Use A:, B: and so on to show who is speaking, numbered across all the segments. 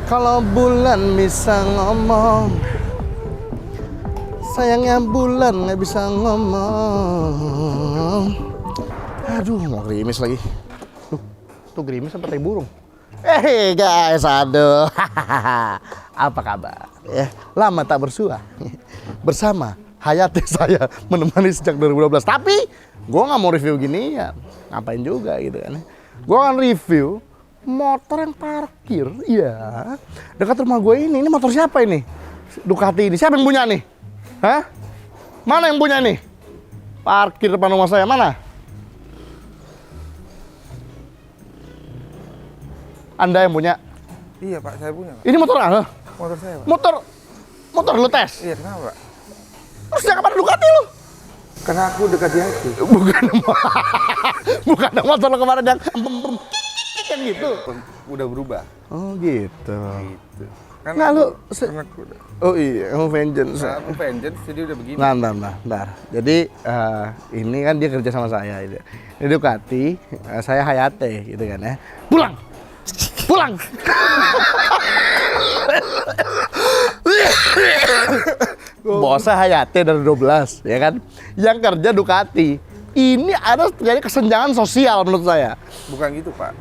A: Kalau bulan bisa ngomong, sayangnya bulan nggak bisa ngomong. Aduh, mau gerimis lagi. Tuh gerimis sampai tai burung. Guys, aduh. Apa kabar? Ya, lama tak bersua. Bersama Hayati saya menemani sejak 2012. Tapi gue nggak mau review gini ya. Ngapain juga gitu kan. Gue akan review motor yang parkir. Iya. Dekat rumah gue ini. Ini motor siapa ini? Ducati ini. Siapa yang punya nih? Hah? Mana yang punya nih? Parkir depan rumah saya. Mana? Anda yang punya?
B: Iya Pak, saya punya Pak.
A: Ini motor Anda?
B: Motor saya Pak.
A: Motor lu tes?
B: Iya, kenapa Pak?
A: Terus sejak kapan Ducati lu?
B: Karena aku dekat di hati.
A: Bukan motor lu kemarin yang kan gitu.
B: Udah berubah.
A: Oh gitu.
B: Gitu. Kan
A: Nggak, lu
B: karena aku udah.
A: Oh iya, kamu vengeance.
B: Nah, aku vengeance jadi udah begini.
A: Bentar. Jadi ini kan dia kerja sama saya. Ini Ducati, saya Hayate gitu kan ya. Pulang. Bosnya Hayate dari 12, ya kan? Yang kerja Ducati. Ini ada terjadi kesenjangan sosial menurut saya.
B: Bukan gitu Pak.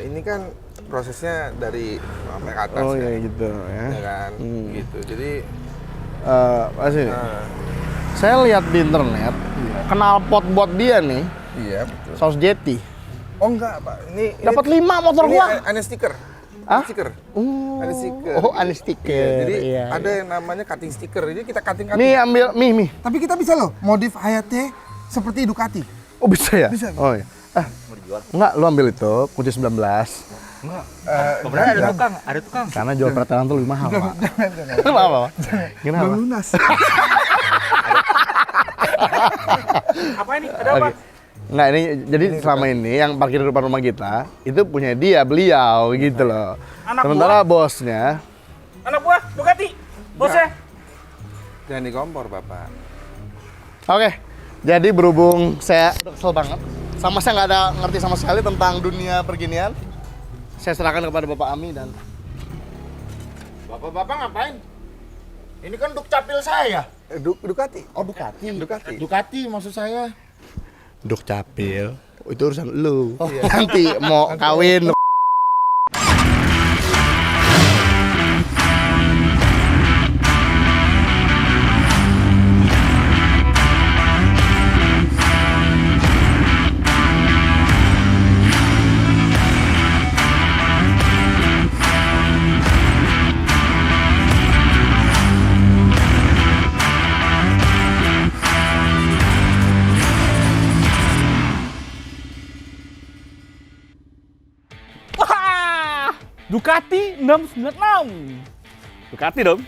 B: Ini kan prosesnya dari sampai ke atas.
A: Oh
B: ya.
A: iya gitu ya.
B: Ya kan, gitu. Jadi
A: masih saya lihat di internet, knalpot buat dia nih,
B: iya betul.
A: Saus Jeti.
B: Oh enggak Pak, ini
A: Dapat 5 motor
B: ini
A: gua.
B: Ada stiker.
A: Hah?
B: Stiker.
A: Ada
B: stiker.
A: Oh, ada stiker.
B: Iya, jadi
A: Iya,
B: ada yang namanya cutting stiker. Jadi kita cutting.
A: Nih ambil mie.
B: Tapi kita bisa loh modif Hayate seperti Ducati.
A: Oh bisa ya?
B: Bisa.
A: Oh iya. Enggak, lu ambil itu kunci 19.
B: Enggak.
C: Ada tukang.
A: Karena jual pretelan tuh lebih mahal, Pak. Kenapa, Pak? Kenapa?
B: Belum lunas.
C: Apa ini? Ada apa?
A: Enggak, ini jadi selama ini yang parkir di depan rumah kita itu punya beliau gitu loh.
C: Anak
A: Sementara bosnya
C: Anak buah Ducati. Bosnya.
B: Jangan dikompor Bapak.
A: Oke, jadi berhubung saya udah kesel banget sama saya nggak ada ngerti sama sekali tentang dunia perginian, saya serahkan kepada Bapak Ami dan Bapak ngapain? Ini kan Dukcapil saya.
B: Ducati.
A: Oh Ducati.
C: Ducati maksud saya.
A: Dukcapil, itu urusan lu. Nanti mau kawin.
C: Ducati 696.
A: Ducati dong.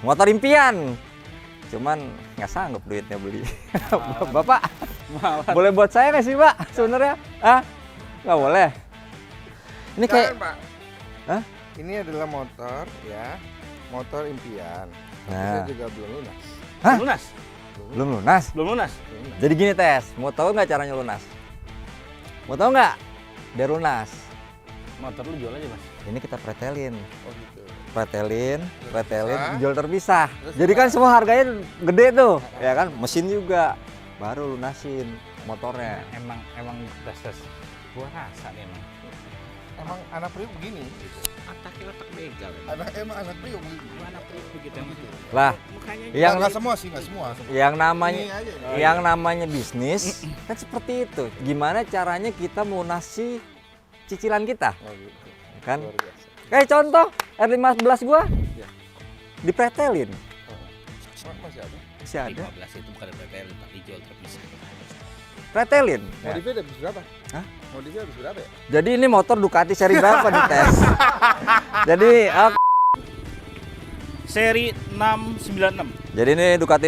D: Motor impian, cuman nggak sanggup duitnya beli. Bapak, boleh buat saya nggak sih Pak sebenarnya? Nggak boleh. Ini kayak,
B: Jangan, Pak.
D: Hah?
B: Ini adalah motor ya, motor impian. Tapi
D: Nah.
B: saya juga belum lunas.
D: Hah?
C: Lunas.
D: Belum lunas.
C: Belum lunas.
D: Jadi gini tes, mau tahu nggak caranya lunas? Mau tahu nggak? Biar lunas.
C: Motor lu jual aja, Mas.
D: Ini kita pretelin,
B: Oh gitu.
D: pretelin,
B: Terpisah.
D: jual terpisah.
B: Terus
D: Jadi kan
B: gimana?
D: semua harganya gede tuh, ya kan? Mesin juga, baru lunasin motornya.
C: Emang tes. Gua rasa nih emang.
B: Emang anak priuk begini.
C: Otak begal.
B: Emang anak priuk begini.
C: Gua anak priuk begitu emang.
D: Lah,
C: Mukanya
D: yang
B: Nggak semua sih, nggak semua.
D: yang namanya
B: Ini aja.
D: yang namanya bisnis kan seperti itu. Gimana caranya kita melunasi cicilan kita,
B: Oh gitu.
D: kan?
B: Luar biasa.
D: Kayak contoh R15 gua
B: Iya.
D: dipretelin,
B: Masih ada.
D: masih ada.
C: 15 itu bukan PPL, Pak, dijual terpisah.
D: Pretelin. Ya.
B: Modifnya habis berapa?
D: Hah?
B: Modifnya habis berapa ya?
D: Jadi ini motor Ducati seri berapa di tes? Jadi
C: Seri 696.
D: Jadi ini Ducati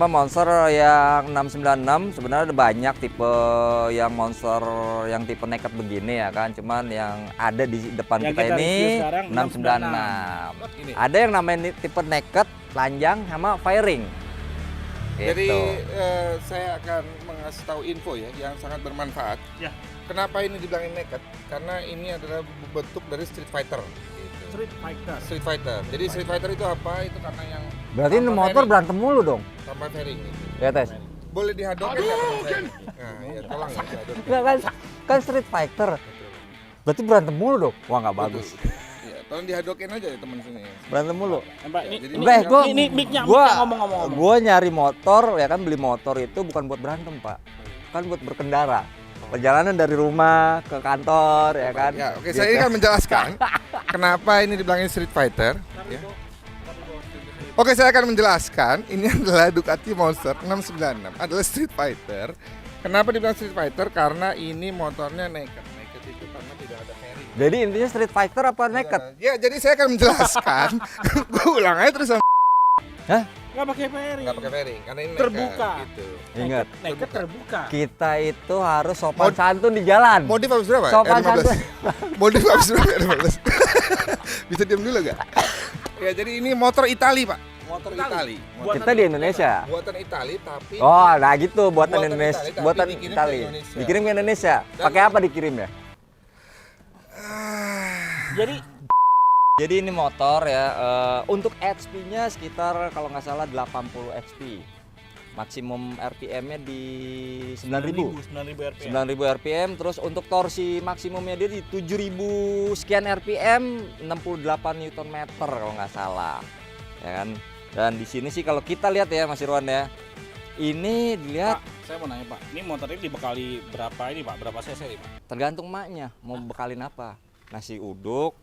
D: Monster yang 696. Sebenarnya ada banyak tipe yang Monster yang tipe naked begini ya kan. Cuman yang ada di depan
C: Yang
D: kita
C: kita
D: ini
C: review sekarang
D: 696.
B: Ini.
D: Ada yang namanya tipe naked, telanjang sama firing.
B: Jadi
D: Gitu.
B: saya akan mengasih tahu info ya yang sangat bermanfaat.
C: Ya.
B: Kenapa ini dibilangin naked? Karena ini adalah bentuk dari Street Fighter. Gitu.
C: Street Fighter.
B: Street Fighter. Jadi Street Fighter itu apa? Itu karena yang
D: Berarti ini
B: tambah
D: motor
B: fairing.
D: berantem mulu dong.
B: Tambah fairing gitu.
D: Ya tes.
B: Boleh dihadokin nggak teman saya? Nah, ya tolong ya dihadokin.
D: Enggak kan Street Fighter. Berarti berantem mulu dong. Wah nggak bagus.
B: Iya, tolong dihadokin aja ya teman sini.
D: Berantem mulu.
C: Mbak, ini,
B: Jadi
C: ini,
D: Udah, gua-
C: ini mic-nya
D: Gua
C: ngomong-ngomong.
D: gua nyari motor ya kan, beli motor itu bukan buat berantem pak, kan buat berkendara. Perjalanan dari rumah ke kantor ya kan.
B: Ya, oke, saya ini kan menjelaskan kenapa ini dibilangin Street Fighter. Ya. Oke, saya akan menjelaskan ini adalah Ducati Monster 696 adalah Street Fighter. Kenapa dibilang Street Fighter? Karena ini motornya naked. Naked itu karena tidak ada fairing.
D: Jadi intinya Street Fighter apa naked?
B: Ya, jadi saya akan menjelaskan. Gue ulang aja terus sama
C: Nggak pakai fairing.
B: nggak pakai fairing karena ini naked,
C: Terbuka.
B: gitu.
D: Ingat,
C: Naked terbuka.
D: kita itu harus sopan santun di jalan.
B: Modif habis berapa?
D: Sopan
B: R15.
D: santun.
B: Modif habis berapa? R15. Bisa diam dulu gak? Ya, jadi ini motor Itali, Pak. Motor Itali.
D: Kita di Indonesia.
B: Buatan Itali tapi
D: Oh, nah gitu buatan
B: Buatan
D: Indonesia,
B: Itali, tapi
D: buatan
B: dikirim ke
D: Itali.
B: Indonesia.
D: Dikirim ke Indonesia. Pakai apa dikirim ya? Jadi ini motor ya, untuk HP-nya sekitar kalau nggak salah 80 HP. Maksimum RPM-nya di 9.000.
C: 9.000 RPM.
D: 9.000 RPM, terus untuk torsi maksimumnya dia di 7.000 sekian RPM, 68 Nm kalau nggak salah, ya kan. Dan di sini sih kalau kita lihat ya Mas Irwan ya, ini dilihat
C: Pak, saya mau nanya Pak, ini motor ini dibekali berapa ini Pak? Berapa cc ini Pak?
D: tergantung maknya mau bekalin apa, nasi uduk,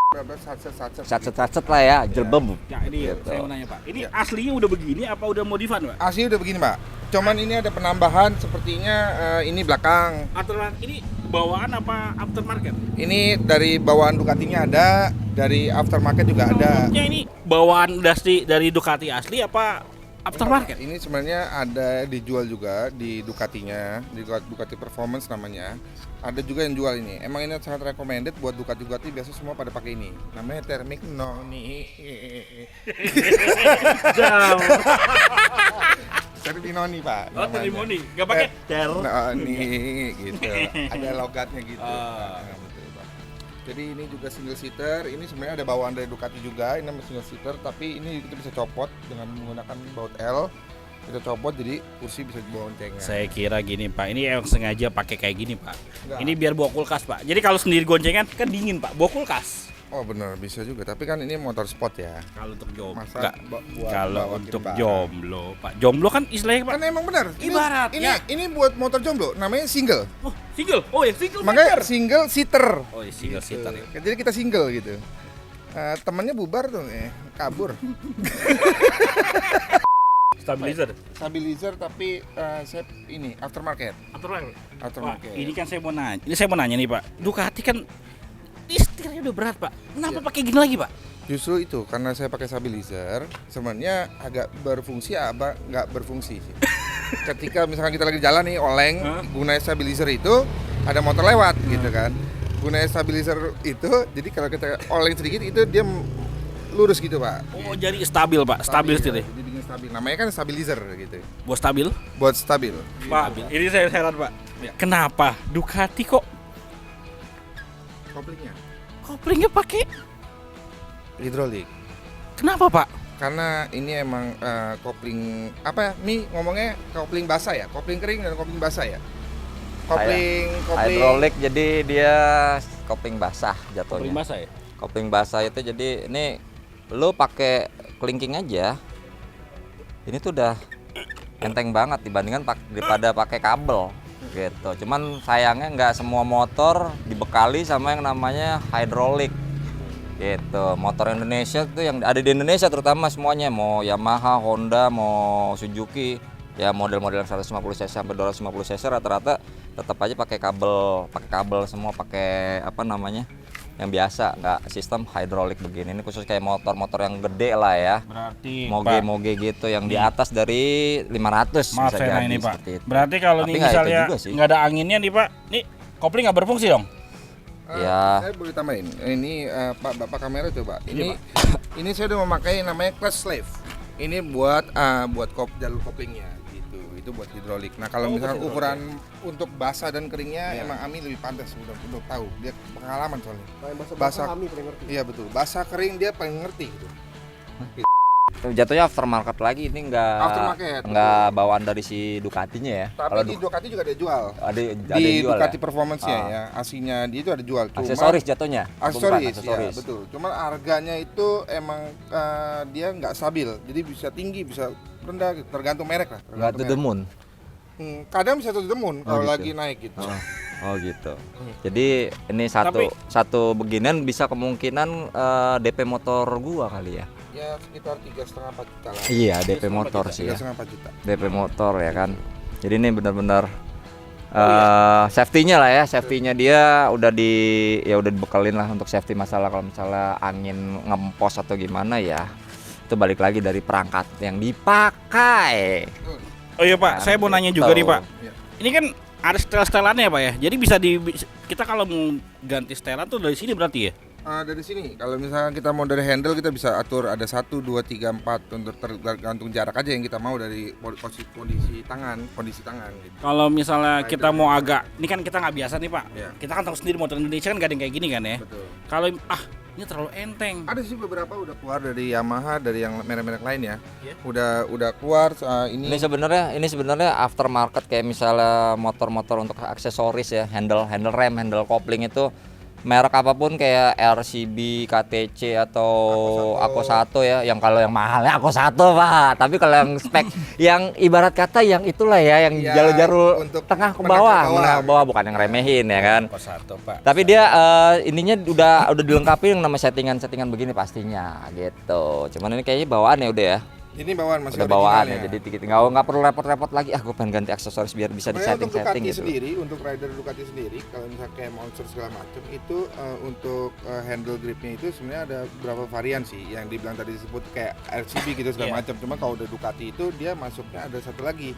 B: berapa satset
D: sacet-sacet lah ya, jelbem.
C: Ya ini
D: Gitu.
C: saya mau nanya Pak, ini
B: Ya.
C: aslinya udah begini apa udah modifan Pak?
B: Asli udah begini, Pak. Cuman ini ada penambahan sepertinya ini belakang.
C: Aftermarket ini bawaan apa aftermarket?
B: Ini dari bawaan Ducatinya ada, dari aftermarket juga ada.
C: Maksudnya ini bawaan dari Ducati asli apa aftermarket?
B: Ini sebenarnya ada dijual juga di Ducatinya, di Ducati Performance namanya. Ada juga yang jual ini. Emang ini sangat recommended buat Ducati biasa semua pada pakai ini. Namanya Thermic Noni.
C: Jauh.
B: Thermic Noni, Pak.
C: Oh,
B: namanya.
C: Terimoni, nggak pakai tel.
B: Noni gitu. Ada logatnya gitu.
C: Ah.
B: Nah, betul, Pak. Jadi ini juga single seater. Ini sebenarnya ada bawaan dari Ducati juga. Ini namanya single seater, tapi ini kita bisa copot dengan menggunakan baut L. Kita copot jadi kursi bisa dibawa goncengan.
C: Saya kira gini Pak, ini yang sengaja pakai kayak gini Pak.
B: Enggak.
C: Ini biar bawa kulkas Pak. Jadi kalau sendiri goncengan kan dingin Pak, bawa kulkas.
B: Oh benar bisa juga, tapi kan ini motor sport ya.
C: Kalau untuk jomblo,
B: Masa
C: enggak.
B: buat
C: Kalau
B: bawa
C: untuk
B: barang.
C: jomblo Pak, jomblo kan istilahnya Pak.
B: Kan emang benar.
C: Ibarat,
B: ini,
C: ya.
B: ini buat motor jomblo, namanya single.
C: Oh single, oh ya single.
B: Makanya single seater.
C: Oh ya single seater ya.
B: Jadi kita single gitu. Temannya bubar tuh, kabur.
C: Stabilizer.
B: Stabilizer tapi saya ini aftermarket.
C: Pak, ini kan saya mau nanya. Ini saya mau nanya nih Pak. Ducati kan ini setirnya udah berat Pak. Kenapa pakai gini lagi Pak?
B: Justru itu karena saya pakai stabilizer sebenarnya agak berfungsi apa nggak berfungsi sih. Ketika misalkan kita lagi jalan nih oleng, gunain stabilizer itu ada motor lewat gitu kan. Gunain stabilizer itu jadi kalau kita oleng sedikit itu dia lurus gitu Pak.
C: Oh jadi stabil Pak, stabil setirnya.
B: Dibikin stabil. Namanya kan stabilizer gitu.
C: Buat stabil?
B: Buat stabil.
C: Pak, ini saya heran Pak. Kenapa Ducati kok
B: Koplingnya
C: koplingnya pakai?
B: hidrolik.
C: Kenapa Pak?
B: Karena ini emang kopling apa ya? Mi ngomongnya kopling basah ya, kopling kering dan kopling basah ya. Kopling
D: Hidrolik, jadi dia kopling basah
C: Kopling
D: jatuhnya.
C: basah ya?
D: Kopling basah itu jadi ini lu pakai kelingking aja. Ini tuh udah enteng banget dibandingkan daripada pakai kabel gitu. Cuman sayangnya nggak semua motor dibekali sama yang namanya hidrolik gitu. Motor Indonesia tuh yang ada di Indonesia terutama semuanya, mau Yamaha, Honda, mau Suzuki, ya model-model yang 150 cc sampai 250 cc rata-rata tetap aja pakai kabel semua, pakai apa namanya yang biasa, nggak sistem hidrolik begini. Ini khusus kayak motor-motor yang gede lah ya,
C: Berarti
D: moge gitu yang di atas dari 500
C: maaf
D: bisa
C: saya
D: jadi
C: nanya nih Pak.
D: seperti itu.
C: Berarti kalau
D: Tapi
C: nih
D: nggak itu
C: misalnya
D: juga sih.
C: nggak ada anginnya nih Pak, nih kopling nggak berfungsi dong?
D: Ya.
B: Saya boleh tambahin. Ini Pak Bapak kamera coba.
C: Ini,
B: Ini saya udah memakai namanya clutch slave. Ini buat jalur koplingnya gitu. Itu buat hidrolik. Nah, kalau misalkan ukuran untuk basah dan keringnya emang Ami lebih pantas udah tahu. Dia pengalaman soalnya. Basah Ami paling ngerti. Iya betul. Basah kering dia paling ngerti gitu.
D: Jatuhnya aftermarket lagi, ini
B: Aftermarket,
D: nggak bawaan dari si Ducatinya ya.
B: Tapi
D: Kalau
B: di Ducati juga ada jual.
D: ada
B: Di
D: jual
B: Ducati
D: ya?
B: Performance-nya ya, aslinya dia itu ada jual. Cuma
D: Aksesoris jatuhnya.
B: aksesoris,
D: Bukan,
B: ya, betul. Cuman harganya itu emang dia nggak stabil. Jadi bisa tinggi, bisa rendah, gitu. Tergantung merek lah.
D: Nggak to the moon.
B: Kadang bisa to the moon kalau
D: gitu.
B: lagi naik gitu.
D: Oh gitu. Jadi ini satu beginian bisa kemungkinan DP motor gua kali ya.
B: Ya sekitar 3,5-4 juta lah.
D: Iya, DP motor sih ya.
B: 3,5-4 juta.
D: DP motor ya kan. Jadi ini benar-benar safety-nya lah ya. Safety-nya dia udah udah dibekelin lah untuk safety masalah kalau misalnya angin ngempos atau gimana ya. Itu balik lagi dari perangkat yang dipakai.
C: Oh iya Pak, saya mau nanya juga nih Pak.
B: Iya.
C: Ini kan ada setelan-setelannya ya Pak ya. Jadi kita kalau mau ganti setelan tuh dari sini berarti ya?
B: Dari sini, kalau misalnya kita mau dari handle kita bisa atur ada 1, 2, 3, 4 untuk tergantung jarak aja yang kita mau dari kondisi tangan gitu.
C: Kalau misalnya kita mau ini kan kita nggak biasa nih Pak.
B: Iya.
C: Kita kan tahu sendiri motor Indonesia kan gak ada yang kayak gini kan ya.
B: Betul.
C: Kalau ini terlalu enteng.
B: Ada sih beberapa udah keluar dari Yamaha, dari yang merek-merek lain ya.
C: Iya.
B: Udah keluar ini.
D: Ini sebenarnya aftermarket kayak misalnya motor-motor untuk aksesoris ya, handle rem, handle kopling itu merek apapun kayak RCB, KTC atau Ako1 ya, yang kalau yang mahal ya Ako1 Pak. Tapi kalau yang spek yang ibarat kata yang itulah ya, yang
B: Ya,
D: jalur
B: untuk
D: tengah ke
B: menengah
D: bawah, bukan yang remehin ya kan.
C: Ako1 Pak.
D: Tapi dia ininya udah dilengkapi yang nama settingan begini pastinya gitu. Cuman ini kayaknya bawaan ya udah ya.
B: Ini bawaan masih
D: Udah bawaan ya,
B: originalnya.
D: jadi nggak perlu repot-repot lagi. Gue pengen ganti aksesoris biar bisa
B: Sebenarnya untuk
D: disetting
B: Ducati
D: gitu.
B: sendiri, untuk rider Ducati sendiri, kalau misalnya kayak Monster segala macam itu untuk handle gripnya itu sebenarnya ada beberapa varian sih, yang dibilang tadi disebut kayak RCB gitu segala
C: Iya.
B: macam. Cuma kalau udah Ducati itu dia masuknya ada satu lagi.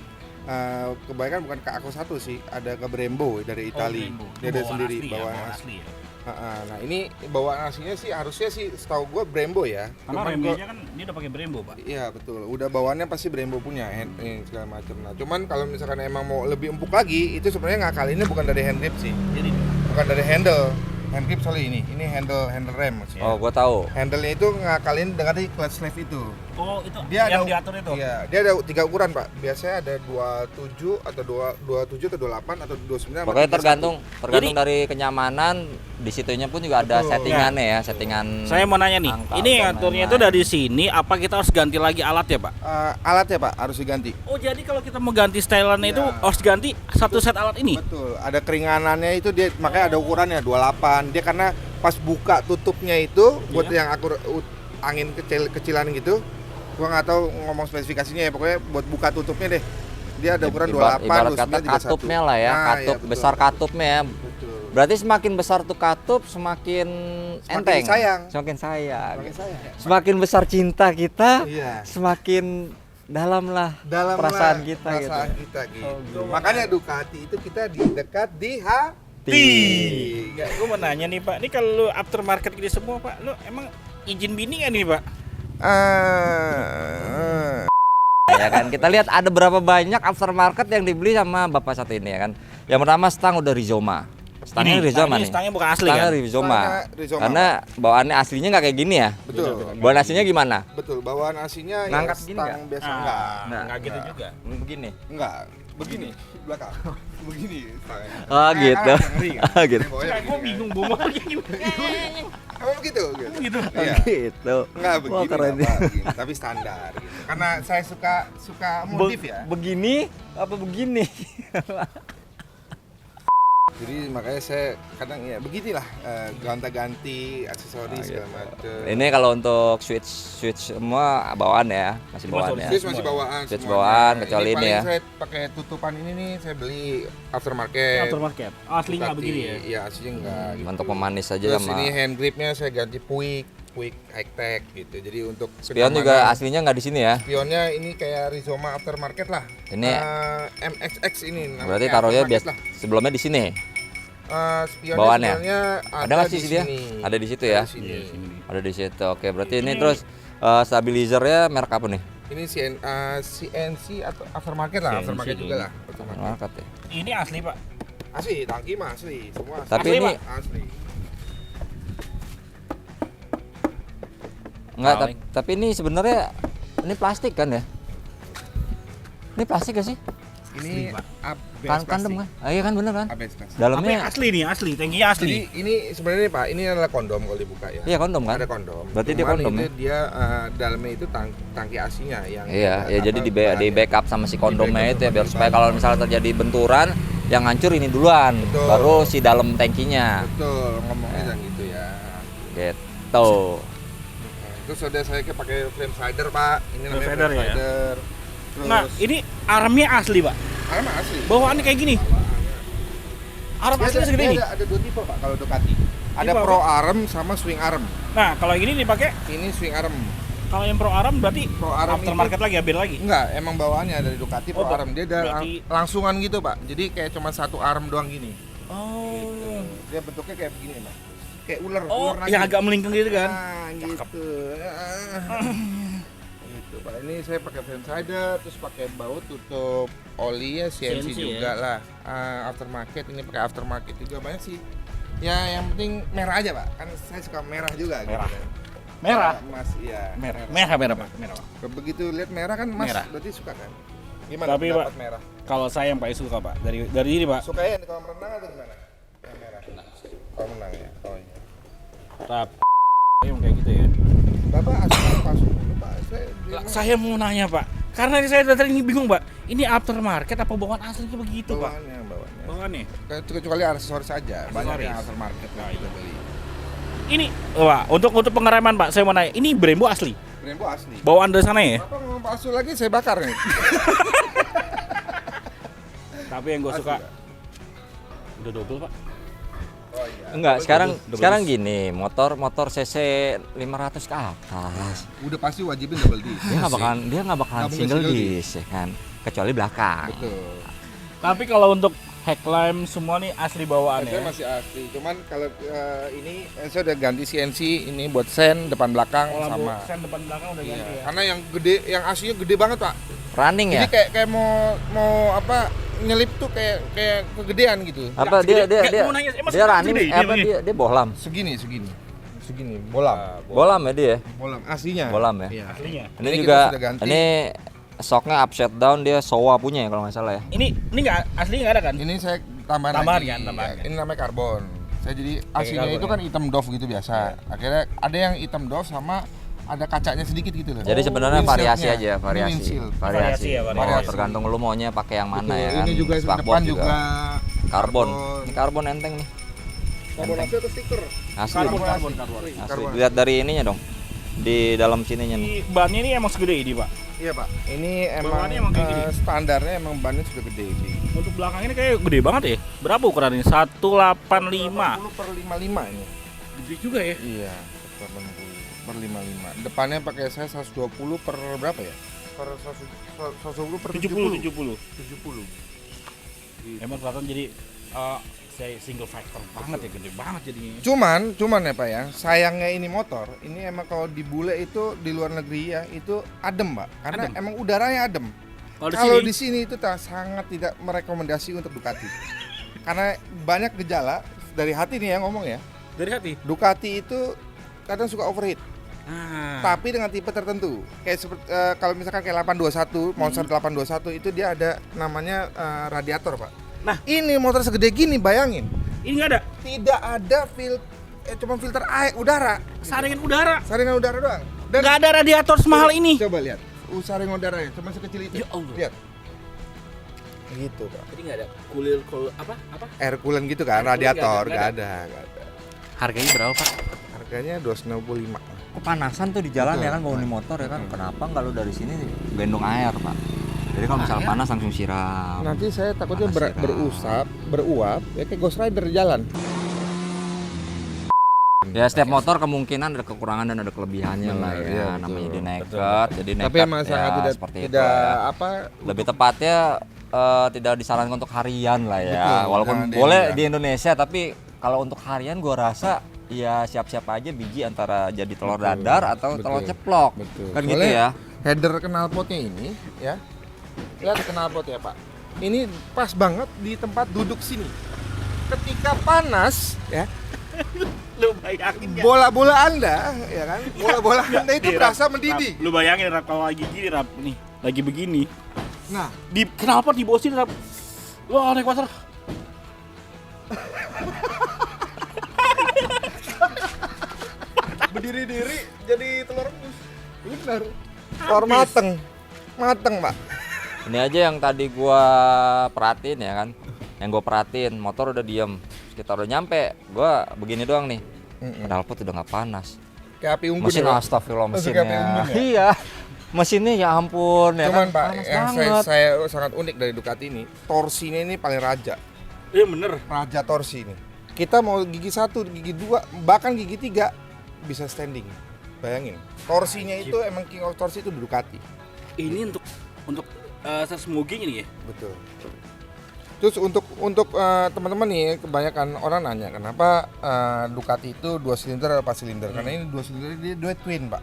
B: Kebanyakan bukan ke Ako1 sih, ada ke Brembo dari Italia. Dia ada sendiri bawaan asli.
C: ya.
B: Nah ini bawaan aslinya sih harusnya sih setahu gue Brembo ya.
C: Karena
B: Cuman
C: remnya kan dia udah pakai Brembo Pak.
B: Iya betul, udah bawaannya pasti Brembo punya hand segala macam. Nah cuman kalau misalkan emang mau lebih empuk lagi, itu sebenarnya ngakalinnya bukan dari hand grip sih,
C: Jadi
B: bukan dari handle. Hand grip soalnya ini handle rem maksudnya.
D: Oh, gue tahu.
B: Handle-nya itu ngakalin dengan di clutch sleeve itu.
C: oh itu
B: Dia
C: yang
B: ada,
C: diatur itu.
B: Iya, dia ada 3 ukuran pak. Biasanya ada 27 atau 27 atau 28 atau 29.
D: Pokoknya tergantung
C: Jadi-
D: dari kenyamanan. Di situnya pun juga ada
B: Betul.
D: settingannya ya, settingan.
C: Saya mau nanya nih,
D: angka
C: ini
D: dan
C: ngaturnya itu
D: lain-lain.
C: dari sini, apa kita harus ganti lagi alat ya Pak?
B: Alatnya pak harus diganti.
C: Oh jadi kalau kita mau ganti setelan
B: Iya.
C: itu harus ganti satu set alat ini?
B: Betul, ada keringanannya itu dia makanya ada ukurannya 28. Dia karena pas buka tutupnya itu buat yang angin kecilan gitu. Gua nggak tahu ngomong spesifikasinya ya, pokoknya buat buka tutupnya deh. Dia ada ukuran 28,
D: Ibarat kata
B: 29, 31.
D: katupnya lah ya,
B: Nah,
D: katup
B: iya, betul.
D: besar katupnya ya.
B: Betul.
D: Berarti semakin besar tuh katup, semakin enteng.
B: sayang.
D: Semakin sayang.
B: Makin saya.
D: Semakin besar cinta kita,
B: Iya.
D: semakin dalam lah
B: Dalam
D: perasaan
B: lah,
D: kita
B: perasaan
D: gitu.
B: kita gitu.
D: Oh, gitu.
B: Makanya Ducati itu kita di dekat di
C: Enggak, gue mau nanya nih Pak, ini kalau lu aftermarket gini semua Pak, lu emang izin bini kan nih Pak?
D: Ya kan, kita lihat ada berapa banyak aftermarket yang dibeli sama bapak satu ini ya kan. Yang pertama stang udah Rizoma. Stangnya Rizoma nih.
C: Stangnya bukan asli
D: Stangnya
C: kan?
D: Rizoma.
B: Stangnya Rizoma.
D: Karena bawaannya aslinya nggak kayak gini ya.
B: Betul.
D: Bawaan aslinya gimana?
B: Betul, bawaan aslinya
D: Ngangkat
B: ya
D: gini
B: stang
D: nggak?
B: biasa
C: Enggak gitu juga.
D: Begini.
B: Enggak, begini belakang. Begini stangnya.
D: Oh gitu.
B: Ngeri kan?
D: Oh gitu.
B: Bawahnya
C: Gue
B: begini
C: bingung bawa lagi gimana.
B: kan? Oh begitu gitu.
C: Gitu.
B: Iya.
D: Gitu.
B: Enggak
D: Wah,
B: begini,
D: keren.
B: apa, begini, tapi standar gitu. Karena saya suka modif ya.
D: Begini apa begini?
B: Jadi makanya saya kadang ya beginilah gonta-ganti aksesoris segala macam.
D: Ini kalau untuk switch semua bawaan ya, masih bawaan ya.
B: Switch masih bawaan.
D: Switch
B: semuanya.
D: bawaan, kecuali ini
B: paling
D: ya.
B: Saya pakai tutupan ini nih, saya beli aftermarket.
C: Aftermarket. Asli nggak
B: Ducati.
C: begini ya?
B: Iya aslinya enggak. Gitu.
D: Untuk memanis aja
B: Terus
D: sama.
B: ini hand gripnya saya ganti Puig high tech gitu. Jadi untuk
D: Spion
B: kenyamanan.
D: juga aslinya nggak di sini ya.
B: Spionnya ini kayak Rizoma aftermarket lah.
D: Ini
B: MXX ini. namanya
D: berarti taruhnya
B: aftermarket
D: biasa sebelumnya di sini.
B: Spionnya
D: Bawaannya?
B: sebenarnya
D: Ada nggak sih
B: di
D: dia?
B: sini.
D: Ada di situ ya?
B: Ada di sini.
D: Ada di situ. Oke, berarti ini terus stabilizernya merek apa nih?
B: Ini CNC atau aftermarket lah,
C: CNC
B: aftermarket juga lah.
D: Market ya.
C: Ini asli Pak.
B: Asli, tangki mah asli, semua asli.
D: Tapi
C: Asli,
D: ini
C: Pak?
B: Asli.
D: enggak,
C: Paling.
D: tapi ini sebenarnya ini plastik kan ya? Ini plastik gak sih?
B: Ini
C: Pak.
B: ABS
D: Kan kandem kan? Ah, iya kan bener kan?
B: ABS plastik.
C: Tapi
D: Dalamnya
C: asli nih, asli. Tankinya asli.
B: Jadi ini sebenarnya Pak, ini adalah kondom kalau dibuka ya.
D: iya kondom kan?
B: Ada kondom.
D: Berarti dia
B: Cuman
D: kondom
B: ini
D: ya?
B: Dia dalamnya itu tangki asinya yang
D: Iya,
B: ada
D: ya jadi
B: bahannya.
D: di backup sama si kondomnya
B: Di
D: itu ya biar
B: backup.
D: supaya kalau misalnya terjadi benturan yang hancur ini duluan,
B: Betul.
D: baru si dalam tangkinya.
B: Betul, ngomongnya jangan gitu ya.
D: Gitu.
B: Terus udah saya pakai frame slider Pak. Ini namanya
C: Frame
B: frame
C: slider ya?
B: slider. Terus
C: Nah, ini armnya asli Pak.
B: armnya asli.
C: Bawaannya kayak gini. Arm aslinya segede ini.
B: Ada dua tipe Pak kalau Ducati. Ada
C: Tipe
B: pro arm sama swing arm.
C: Nah, kalau yang ini dipakai,
B: Ini swing arm.
C: kalau yang pro arm berarti
B: Pro arm
C: aftermarket lagi, beda lagi.
B: Enggak, emang bawaannya dari Ducati pro
C: Oh,
B: arm. Dia ada
C: berarti-
B: langsungan gitu Pak. Jadi kayak cuma satu arm doang gini.
C: Oh.
B: Dia bentuknya kayak begini Pak. Kayak ular,
C: Oh,
B: ular
C: yang
B: nagih.
C: agak melingkung gitu kan.
B: Nah, gitu. Gitu Pak. Ini saya pakai frame slider, terus pakai baut tutup oli ya CNC
C: CNC
B: juga lah. Aftermarket ini pakai aftermarket juga banyak sih. Ya yang penting merah aja Pak. Kan saya suka merah juga.
C: Merah.
B: Gitu kan.
C: Merah.
B: Mas, iya.
C: Merah. Merah Pak. Merah.
B: Begitu lihat merah kan Mas
C: Merah.
B: berarti suka kan? Gimana
C: Tapi,
B: pendapat
C: Pak,
B: merah?
C: Kalau saya yang paling suka Pak dari ini Pak.
B: Suka ya kalau merenang atau gimana? Yang merah. Kalau menang ya. Oh iya.
C: Rap. Yang kayak gitu ya.
B: Bapak asal pasung dulu Pak.
C: Saya mau nanya Pak, karena ini saya dari ini bingung Pak. Ini aftermarket apa bawaan aslinya begitu Pak?
B: bawaannya.
C: Bawaannya.
B: Kecuali aksesoris saja. Banyak
C: Aksesoris.
B: yang aftermarket lah kita beli.
C: Ini, wah, untuk pengereman Pak, saya mau nanya. Ini Brembo asli.
B: Brembo asli.
C: Bawaan dari sana ya?
B: Bapak ngomong palsu lagi saya bakar nih.
C: Tapi yang gue
B: Asli,
C: suka
B: Pak.
C: udah double Pak.
B: Oh iya.
D: Enggak,
C: double
D: sekarang
C: disc.
D: gini, motor CC 500 ke atas.
B: Udah pasti wajibin double disc.
D: Dia nggak bakalan
B: Nggak mungkin
D: single
B: single
D: disc ya kan, kecuali belakang.
B: Betul.
C: Tapi kalau untuk headlamp semua nih asli
B: Saya
C: bawaannya.
B: masih asli. Cuman kalau ini saya udah ganti CNC ini buat sen depan belakang
C: Kalau lampu
B: sama.
C: sen depan belakang udah
B: Iya.
C: ganti ya.
B: Karena yang gede, yang aslinya gede banget Pak.
D: Running ya?
B: Jadi kayak mau apa nyelip tuh kayak kegedean gitu.
D: Apa
C: segede-
D: dia
C: nggak, mau nanya, emang
D: dia
C: segede
D: running
C: ini,
D: apa
C: ini.
D: dia bohlam?
B: Segini bolam.
D: Bohlam ya dia?
B: Bolam aslinya.
D: Bohlam ya?
B: Iya.
C: Aslinya.
D: Ini
B: Ini kita
D: juga
B: sudah ganti.
D: ini shocknya upside down, dia Showa punya ya kalau nggak salah ya.
C: Ini nggak aslinya nggak ada kan?
B: Ini saya tambahan
C: Tambahan
B: lagi.
C: kan, tambahan
B: Ya,
C: kan.
B: ini namanya karbon. Saya jadi aslinya
C: karbon
B: itu
C: ya?
B: kan hitam doff gitu biasa. Akhirnya ada yang hitam doff sama ada kacanya sedikit gitu loh.
D: Jadi sebenarnya variasi
B: Windshieldnya.
D: aja,
B: Ini
D: variasi.
B: windshield.
C: Variasi ya, variasi.
D: Tergantung lu maunya pakai yang mana
B: Betul.
D: ya kan.
B: Ini juga
D: Spakboard
B: depan juga
D: karbon. Ini karbon enteng nih.
B: Karbon asli atau stiker?
D: Asli.
C: Karbon.
D: Asli.
B: Karbon.
D: Lihat dari ininya dong. Di dalam sininya nih.
C: Ini bannya ini emang segede ini Pak.
B: Iya Pak. Ini
C: Bawaannya emang kayak gini?
B: standarnya emang bannya sudah gede sih.
C: Untuk belakang ini kayak gede banget ya. Berapa ukurannya? 185.
B: 80/55 ini.
C: Gede juga ya.
B: Iya, 80/55. Depannya pakai saya 120 per berapa ya? Per 120 per
C: 70.
B: 70.
C: Emang kelihatan jadi saya single factor banget ya, gede banget jadinya.
B: Cuman ya Pak ya, sayangnya ini motor, ini emang kalau di bule itu di luar negeri ya, itu adem Pak. Karena
C: Adem.
B: emang udaranya adem.
C: Kalau di
B: Kalau
C: sini
B: di sini itu sangat tidak merekomendasi untuk Ducati. Karena banyak gejala dari hati nih ya ngomong ya.
C: dari hati.
B: Ducati itu kadang suka overheat.
C: Ah.
B: Tapi dengan tipe tertentu. Kayak seperti kalau misalkan kayak 821, Monster 821 itu dia ada namanya radiator, Pak.
C: Nah.
B: Ini motor segede gini, bayangin.
C: Ini nggak ada
B: Tidak ada cuma filter air udara.
C: saringan udara.
B: Saringan udara doang. Dan
C: Nggak ada radiator semahal ini.
B: coba lihat. Saringan udaranya cuma sekecil itu.
C: Ya Allah.
B: Lihat. Gitu, Pak.
C: Jadi nggak ada kulir apa?
B: Air coolant gitu kan,
C: Air coolant
B: radiator
C: nggak
B: nggak
C: ada.
B: ada.
C: Harganya berapa Pak?
B: Harganya 265.
D: Kepanasan tuh di jalan
B: Betul.
D: ya kan bawa motor ya kan. Kenapa nggak lu dari sini gendong air, Pak? Jadi kalau misalnya panas langsung siram.
B: Nanti saya takutnya
D: Panas siram.
B: beruap ya kayak Ghost Rider di jalan.
D: Ya setiap motor kemungkinan ada kekurangan dan ada kelebihannya
B: Benar,
D: lah ya.
B: iya, betul.
D: Namanya jadi nekat, jadi nekat.
B: Tapi emang
D: ya,
B: sangat
D: seperti
B: tidak
D: itu ya.
B: apa
D: Lebih tepatnya tidak disarankan untuk harian lah ya.
B: Betul,
D: Walaupun
B: jangan di
D: boleh
B: Indonesia.
D: di Indonesia, tapi kalau untuk harian gua rasa ya siap-siap aja biji antara jadi telur
B: Betul,
D: dadar atau
B: betul,
D: telur ceplok.
B: betul.
D: Kan gitu
B: Soalnya
D: ya.
B: header knalpotnya ini ya. Lihat knalpotnya Pak. Ini pas banget di tempat duduk sini. Ketika panas ya,
C: Lu bayangin ya.
B: bola-bola Anda ya kan, bola-bola Anda itu
C: Nih,
B: berasa
C: Rap,
B: mendidih.
C: Rap, lu bayangin Rap kalau lagi gini Rap nih, lagi begini.
B: Nah,
C: Di kenapa di bawah sini Rap? Wah, naik motor.
B: berdiri-diri jadi telur rebus. Benar. Telur mateng. Mateng, Pak.
D: Ini aja yang tadi gua perhatiin ya kan. Yang gua perhatiin motor udah diem. Kita udah nyampe, gua begini doang nih. Knalpot udah nggak panas.
B: Kayak api unggun.
D: Mesin
B: ya, Pak?
D: astagfirullah
B: Langsung kayak api
D: mesinnya.
B: unggun ya?
D: Iya. Mesinnya ya ampun ya
B: Cuman
D: kan.
B: Pak,
D: panas
B: yang
D: banget.
B: saya sangat unik dari Ducati ini, torsinya ini paling raja.
C: Iya bener.
B: Raja torsi ini. Kita mau gigi 1, gigi 2, bahkan gigi 3 bisa standing. Bayangin. Torsinya itu emang king of torsi itu di Ducati.
C: Ini untuk smoothing ini ya.
B: Betul. Terus untuk teman-teman nih, kebanyakan orang nanya kenapa Ducati itu 2 silinder atau 4 silinder? Karena ini 2 silinder, dia dua twin, Pak.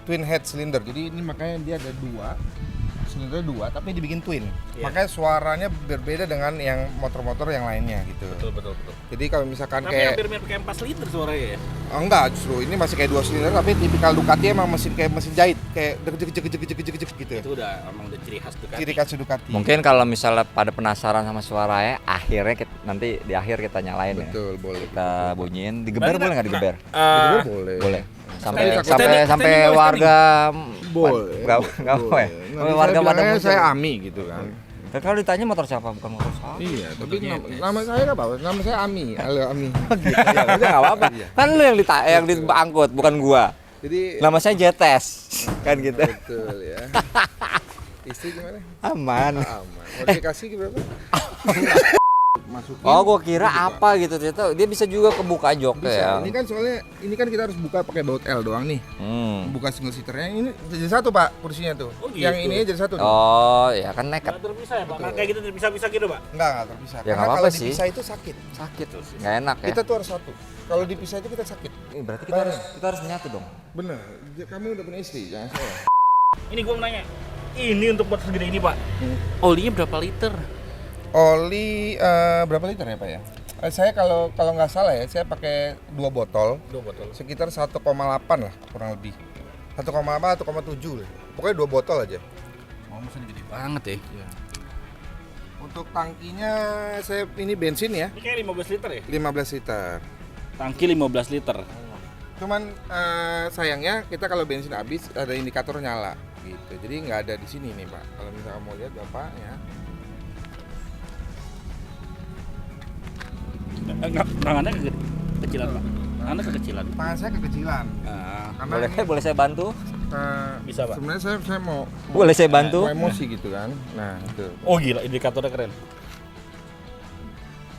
B: Twin head silinder. Jadi ini makanya dia ada 2 silinder 2 tapi dibikin twin.
C: Iya.
B: Makanya suaranya berbeda dengan yang motor-motor yang lainnya gitu.
C: Betul.
B: Jadi kalau misalkan
C: Tapi
B: kayak
C: hampir mirip kayak 4 liter suaranya ya.
B: oh, enggak, justru ini masih kayak 2 silinder tapi tipikal Ducati emang mesin kayak mesin jahit, kayak jek gitu.
C: Itu udah emang udah ciri khas Ducati.
B: Ciri khas Ducati.
D: Mungkin kalau misalnya pada penasaran sama suaranya, akhirnya nanti di akhir kita nyalain ya.
B: Betul, boleh.
D: Kita bunyiin, digeber boleh nggak digeber?
B: Boleh.
D: Boleh.
C: Kita
D: Sampai
C: boleh
D: warga
B: Boleh.
D: nggak boleh.
B: Nanti
D: Warga
B: saya
D: pada
B: bilangnya
D: muncul.
B: saya Ami gitu kan.
D: Ya, kalau ditanya motor siapa bukan motor saya.
B: Iya, tapi nama saya nggak apa-apa. Nama saya Ami. Halo Ami.
D: Gitu ya, udah nggak apa-apa. Kan lu yang yang diangkut bukan gua.
B: Jadi
D: Nama saya Jetes. Kan gitu.
B: betul ya. Istri gimana?
D: Aman.
B: Aman. Modifikasi berapa? Masukin.
D: Oh, gua kira apa gitu ternyata dia bisa juga kebuka joknya
B: Bisa.
D: ya.
B: Ini kan soalnya ini kan kita harus buka pakai baut L doang nih. Buka single seaternya ini jadi satu Pak kursinya tuh.
C: Oh, gitu.
B: Yang ini jadi satu. Nih.
D: Oh, ya kan nekat.
C: Nggak terpisah ya Pak? Kayak gitu terpisah-pisah gitu Pak?
B: Enggak terpisah.
D: Ya,
B: Karena
D: nggak
B: kalau
D: apa-apa sih.
B: dipisah itu sakit.
D: Sakit tuh. Nggak enak ya.
B: Kita tuh harus satu. Kalau dipisah itu kita sakit.
D: Berarti kita harus menyatu dong.
B: Bener. Kamu udah punya istri, jangan salah.
C: Ini gua mau nanya. Ini untuk motor segede ini Pak. Olinya berapa liter?
B: Oli berapa liter ya Pak ya? Saya kalau nggak salah ya, saya pakai 2 botol.
C: 2 botol.
B: Sekitar 1,8 lah kurang lebih. 1,8 1,7 lah. Pokoknya 2 botol aja.
C: Oh, mesinnya gede banget ya.
B: Untuk tangkinya saya ini bensin ya,
C: Ini kayak 15 liter ya?
B: 15 liter.
C: Tangki 15 liter.
B: Cuman sayangnya kita kalau bensin habis ada indikator nyala gitu. Jadi nggak ada di sini nih Pak. Kalau misalnya mau lihat bapaknya.
C: Enggak, tangannya kecilan Pak. Tangannya kekecilan.
B: Tangan saya kekecilan. Karena
D: Boleh saya bantu?
C: Bisa, Pak.
B: Sebenarnya saya mau
D: Boleh saya bantu?
B: mau emosi gitu kan. Nah, itu.
C: Oh gila, indikatornya keren.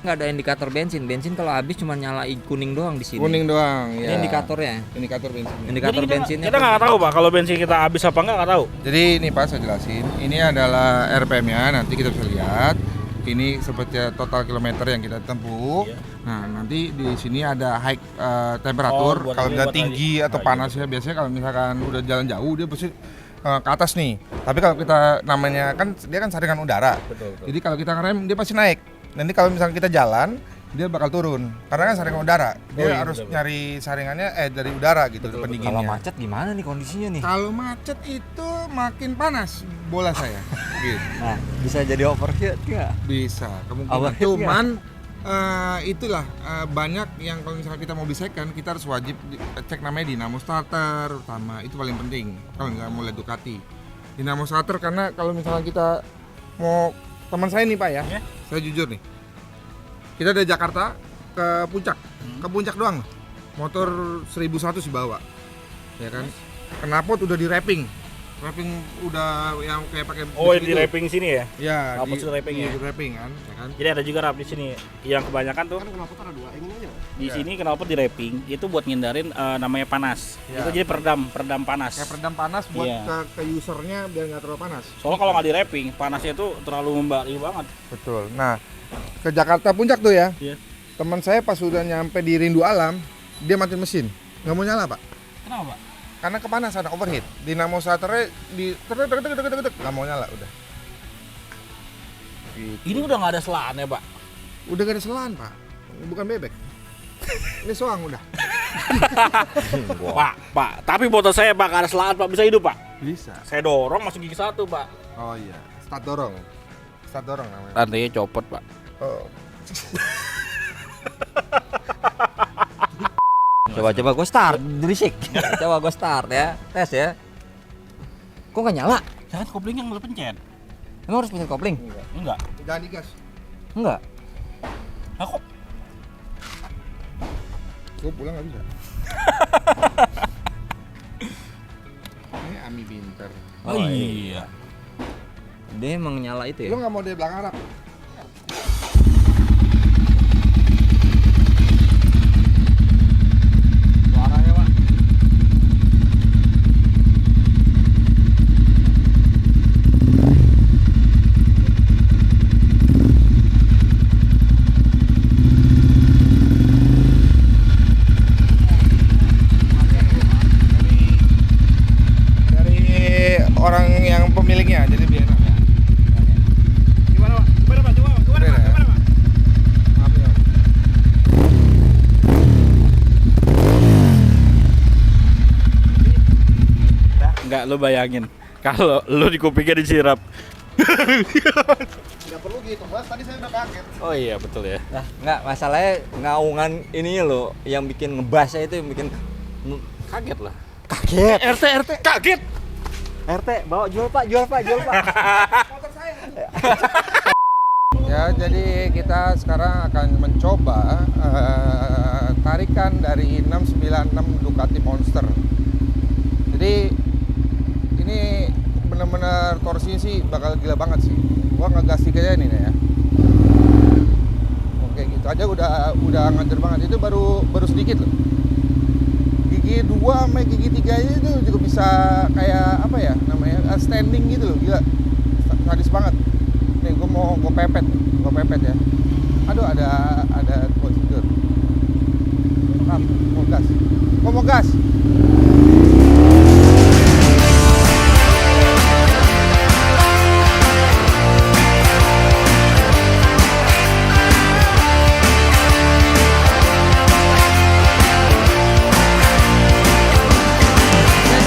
D: Nggak ada indikator bensin. Bensin kalau habis cuma nyala kuning doang di sini.
B: Kuning doang
D: Ini
B: ya.
D: indikatornya.
B: Indikator bensin.
D: Indikator
C: Jadi
D: bensinnya.
C: kita nggak tahu Pak, kalau bensin kita habis apa nggak tahu.
B: Jadi ini Pak saya jelasin. Ini adalah RPM-nya, nanti kita bisa lihat. Ini seperti total kilometer yang kita tempuh.
C: Iya.
B: Nah, nanti di sini ada high temperatur.
C: Oh, buat
B: Kalau
C: ini,
B: udah
C: buat
B: tinggi
C: tadi.
B: atau
C: Oh,
B: panas ya biasanya kalau misalkan udah jalan jauh dia pasti ke atas nih. Tapi kalau kita namanya kan dia kan saringan udara.
C: Betul.
B: Jadi kalau kita ngerem dia pasti naik. Nanti kalau misalkan kita jalan dia bakal turun karena kan saringan udara. Dia
C: Oh, iya,
B: harus
C: betul.
B: nyari saringannya dari udara gitu pendinginnya.
D: Kalau macet gimana nih kondisinya nih?
B: Kalau macet itu makin panas bola saya. Gitu.
D: Nah, bisa jadi overheat nggak?
B: Bisa kemungkinan.
D: Overheat
B: Cuman itulah banyak yang kalau misalnya kita mobil second kita harus wajib cek namanya dinamo starter utama, itu paling penting kalau nggak mau lihat Ducati. Dinamo starter karena kalau misalnya kita mau teman saya nih Pak ya,
C: Ya.
B: saya jujur nih, kita dari Jakarta ke puncak doang, motor 1001 sih bawa, ya kan? Knalpot udah di wrapping udah yang kayak pakai
C: Oh,
B: bus
C: di
B: gitu.
C: wrapping sini ya?
B: Ya,
C: Knalpot di wrapping ya?
B: di wrapping kan, ya kan?
C: Jadi ada juga Rap di sini yang kebanyakan tuh di sini knalpot di wrapping itu buat ngindarin namanya panas.
B: Ya.
C: Itu jadi peredam panas.
B: Kayak peredam panas buat
C: Iya.
B: ke usernya biar nggak terlalu panas.
C: Soalnya kalau nggak di wrapping, panasnya itu terlalu membari banget.
B: Betul. Nah, ke Jakarta puncak tuh ya.
C: Iya.
B: Teman saya pas udah nyampe di Rindu Alam, dia mati mesin. Nggak mau nyala Pak.
C: Kenapa Pak?
B: karena kepanasan, overheat. Dinamo starternya di nggak mau nyala udah. Gitu.
C: Ini udah nggak ada selaan ya, Pak?
B: Udah gak ada selaan, Pak. Bukan bebek. Ini soang udah.
C: Pak, tapi motor saya Pak nggak ada selaan Pak, bisa hidup Pak?
B: Bisa.
C: Saya dorong masuk gigi 1 Pak.
B: Oh iya. Start dorong namanya.
C: Rantainya copot Pak.
B: Oh.
D: Coba gue start, berisik. Coba gue start ya, tes ya. Kok nggak nyala?
C: Jangan kopling yang lu pencet.
D: Emang harus pencet kopling?
C: Enggak.
B: Jangan digas.
D: Enggak.
C: Aku
B: Gue pulang nggak bisa. Ini Ami pinter.
C: Oh iya.
D: Dia emang nyala itu ya?
B: Lu nggak mau di belakang Arab?
C: Suaranya Pak.
B: Dari orang yang pemiliknya, jadi biar enak.
C: Gimana Pak? Gimana Pak? Coba Pak. Gimana Pak? Gimana Pak?
B: Maaf ya.
C: Enggak, lu bayangin kalau lu di kupingnya disirap.
B: Nggak perlu gitu, Mas. Tadi saya udah kaget.
C: Oh iya, betul ya.
D: Nah, enggak, masalahnya ngaungan ini loh yang bikin ngebasnya itu yang bikin
C: Kaget lah.
A: Kaget.
C: RT kaget.
D: RT, bawa jual Pak.
B: Ya, jadi kita sekarang akan mencoba tarikan dari 696 Ducati Monster. Jadi ini benar-benar torsinya sih bakal gila banget sih. Gua ngegas aja ini ya. Oke, gitu aja udah ngajar banget. Itu baru sedikit loh. Gigi 2 sama gigi 3 itu juga bisa kayak apa ya namanya standing gitu loh, gila. Sadis banget. Nih gue pepet ya. Aduh ada prosedur. Mau gas.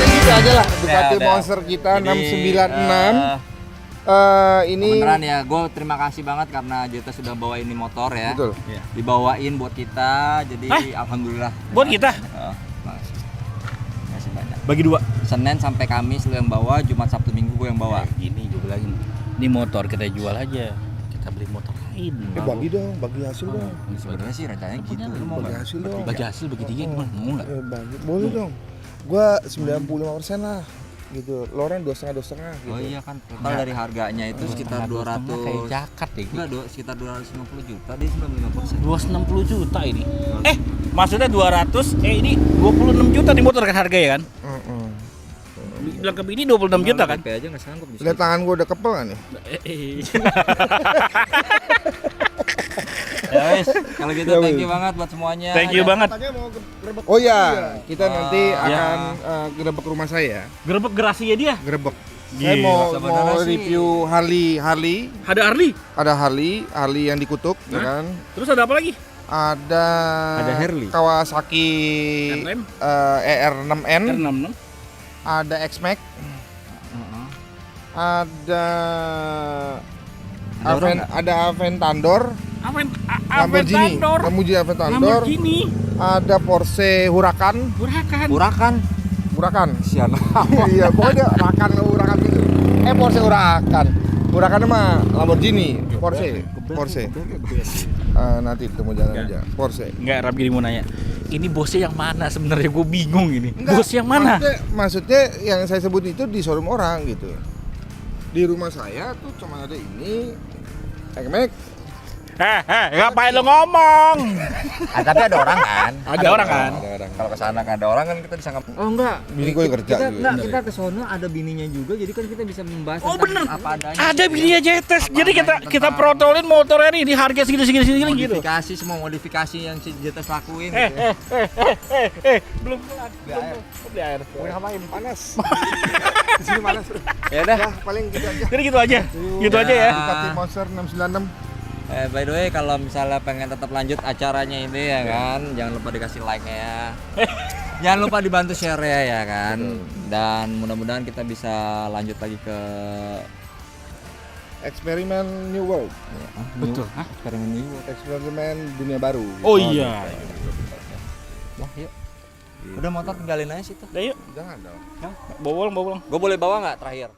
B: Gitu aja lah. Ducati
D: udah.
B: Monster kita
D: Jadi,
B: 696. Ini
D: beneran ya, gue terima kasih banget karena Jota sudah bawa ini motor ya.
B: betul.
D: Dibawain buat kita, jadi alhamdulillah.
C: Buat kita
D: Oh, makasih. Makasih banyak.
C: bagi 2.
D: Senin sampai Kamis lu yang bawa, Jumat Sabtu Minggu gue yang bawa.
C: Gini gue bilangin. Ini motor kita jual aja. Kita beli motor lain.
B: Bagi dong, bagi hasil dong.
D: Sebenarnya sih rencananya gitu. Lu mau
B: Bagi
D: nggak?
B: hasil dong.
C: Bagi hasil bagi 3 gimana? Mau enggak?
B: Bagi, boleh dong. Gua 95% lah gitu. Loren 2,5 gitu.
D: Oh iya kan, total dari harganya itu sekitar 200.
C: kayak jakat deh.
D: Enggak, sekitar 250 juta, dia 95%.
C: 260 juta ini. Maksudnya 200, ini 26 juta di motor kan harganya kan? Bilang ke bini 26 juta kan?
D: DP aja nggak sanggup di
B: Lihat tangan gua udah kepel kan nih?
D: Ya wes, kalau gitu thank you banget buat semuanya.
C: Thank you banget.
B: Oh iya, kita nanti akan gerebek rumah saya.
C: Gerebek gerasinya dia.
B: Gerebek.
C: Gila.
B: Saya mau
D: Sebenarnya sih-
B: review Harley.
C: Ada Harley.
B: Ada Harley yang dikutuk, ya kan?
C: Terus ada apa lagi?
B: Ada
D: Harley.
B: Kawasaki
C: RM.
B: ER6N,
C: R66.
B: ada X-Max, ada Aventador,
C: Aventador.
B: Lamborghini Aventador,
C: Lamborghini.
B: ada Porsche Huracan,
D: Huracan. Sian.
B: iya pokoknya Huracan gitu. Porsche Huracan mah Lamborghini, Porsche. Nanti ketemu jalan aja, Porsche.
C: Enggak, Rab gini mau nanya. Ini bosnya yang mana sebenarnya? Gue bingung ini. Bos yang mana?
B: Maksudnya yang saya sebut itu di showroom orang gitu. Di rumah saya tuh cuma ada ini, X-Max,
C: Ngapain lo ngomong?
D: Tapi ada orang kan?
C: Ada orang kan?
B: Ada orang.
D: Kalau kesana nggak ada orang kan kita bisa
E: Oh enggak.
B: Bini gue yang kerja
E: Kita
B: juga.
E: enggak, kita ke sono ada bininya juga jadi kan kita bisa membahas
C: Oh,
E: tentang
C: bener.
E: apa adanya.
C: Ada bininya JTS. Jadi kita protolin motornya nih di harga segini gitu.
E: Modifikasi semua modifikasi yang si Jetes lakuin
C: Eh,
E: gitu.
C: Belum kelar. Belum beli air.
B: Ngapain? Panas. Di sini panas.
D: Ya udah.
B: Ya, paling gitu aja.
C: Jadi gitu aja. Gitu aja ya.
B: Bupati Monster 696.
D: By the way, kalau misalnya pengen tetap lanjut acaranya ini ya kan, jangan lupa dikasih like-nya ya. Jangan lupa dibantu share ya kan. Dan mudah-mudahan kita bisa lanjut lagi ke
B: Eksperimen New World.
C: Betul.
D: eksperimen New World.
B: Eksperimen dunia baru.
C: Oh iya.
D: Wah, yuk. Udah motor tinggalin aja situ.
C: Udah yuk.
B: Jangan dong.
C: Bawa pulang.
D: Gue boleh bawa nggak terakhir?